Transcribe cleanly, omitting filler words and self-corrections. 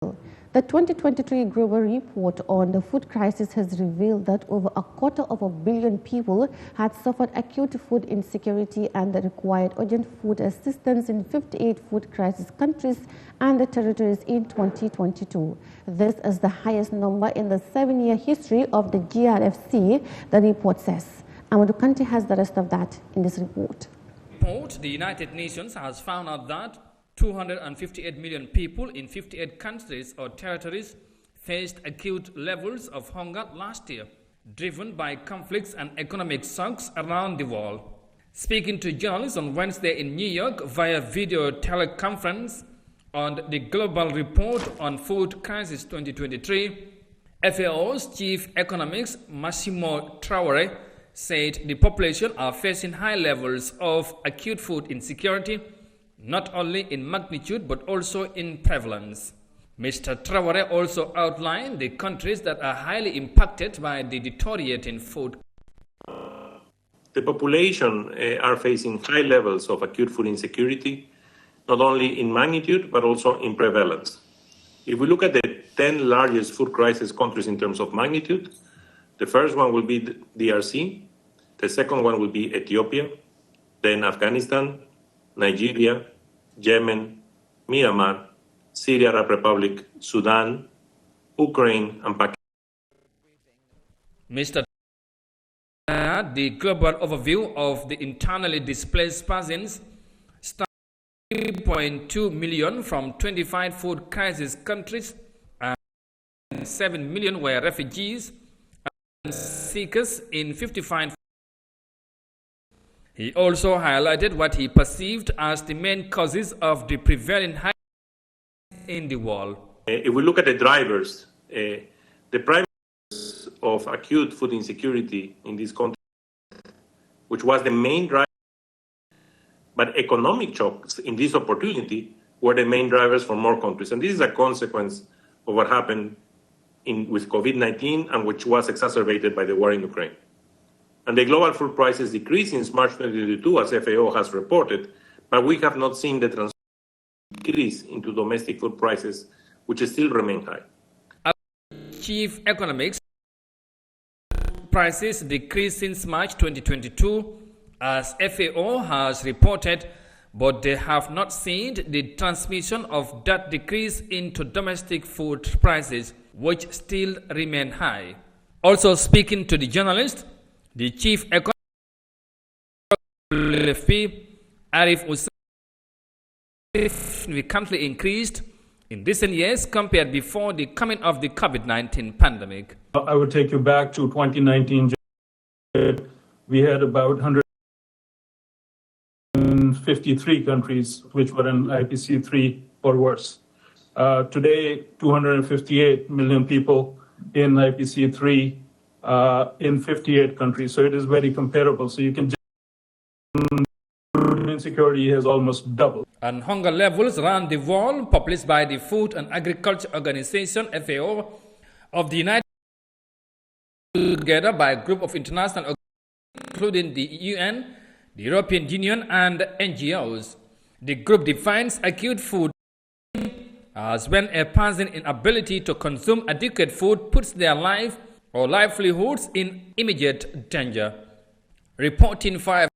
The 2023 Global Report on the Food Crisis has revealed that over 250 million people had suffered acute food insecurity and required urgent food assistance in 58 food crisis countries and territories in 2022. This is the highest number in the 7-year history of the GRFC, the report says. Amadou Kanti has the rest of that in this report. The United Nations has found out that 258 million people in 58 countries or territories faced acute levels of hunger last year, driven by conflicts and economic shocks around the world. Speaking to journalists on Wednesday in New York via video teleconference on the Global Report on Food Crisis 2023, FAO's chief economist Massimo Traore said the population are facing high levels of acute food insecurity, not only in magnitude but also in prevalence. Mr. Traore also outlined the countries that are highly impacted by the deteriorating food. The population are facing high levels of acute food insecurity, not only in magnitude but also in prevalence. If we look at the 10 largest food crisis countries in terms of magnitude, the first one will be DRC, the second one will be Ethiopia, then Afghanistan, Nigeria, Yemen, Myanmar, Syria Arab Republic, Sudan, Ukraine, and Pakistan. Mr. The global overview of the internally displaced persons started 3.2 million from 25 food crisis countries, and 7 million were refugees and seekers in 55. He also highlighted what he perceived as the main causes of the prevailing high in the world. If we look at the drivers, the primary cause of acute food insecurity in this country, which was the main driver, but economic shocks in this opportunity were the main drivers for more countries. And this is a consequence of what happened with COVID-19 and which was exacerbated by the war in Ukraine. And the global food prices decreased since March 2022, as FAO has reported, but we have not seen the increase into domestic food prices, which still remain high. Chief economics prices decreased since March 2022, as FAO has reported, but they have not seen the transmission of that decrease into domestic food prices, which still remain high. Also speaking to the journalist, the chief economist Arif significantly increased in recent years compared before the coming of the COVID-19 pandemic. I would take you back to 2019. We had about 153 countries which were in IPC 3 or worse. Today, 258 million people in IPC 3 in 58 countries, so it is very comparable. So you can insecurity has almost doubled. And hunger levels around the world, published by the Food and Agriculture Organization (FAO) of the United Nations, together by a group of international organizations, including the UN, the European Union, and NGOs. The group defines acute food as when a person's inability to consume adequate food puts their life or livelihoods in immediate danger. Reporting for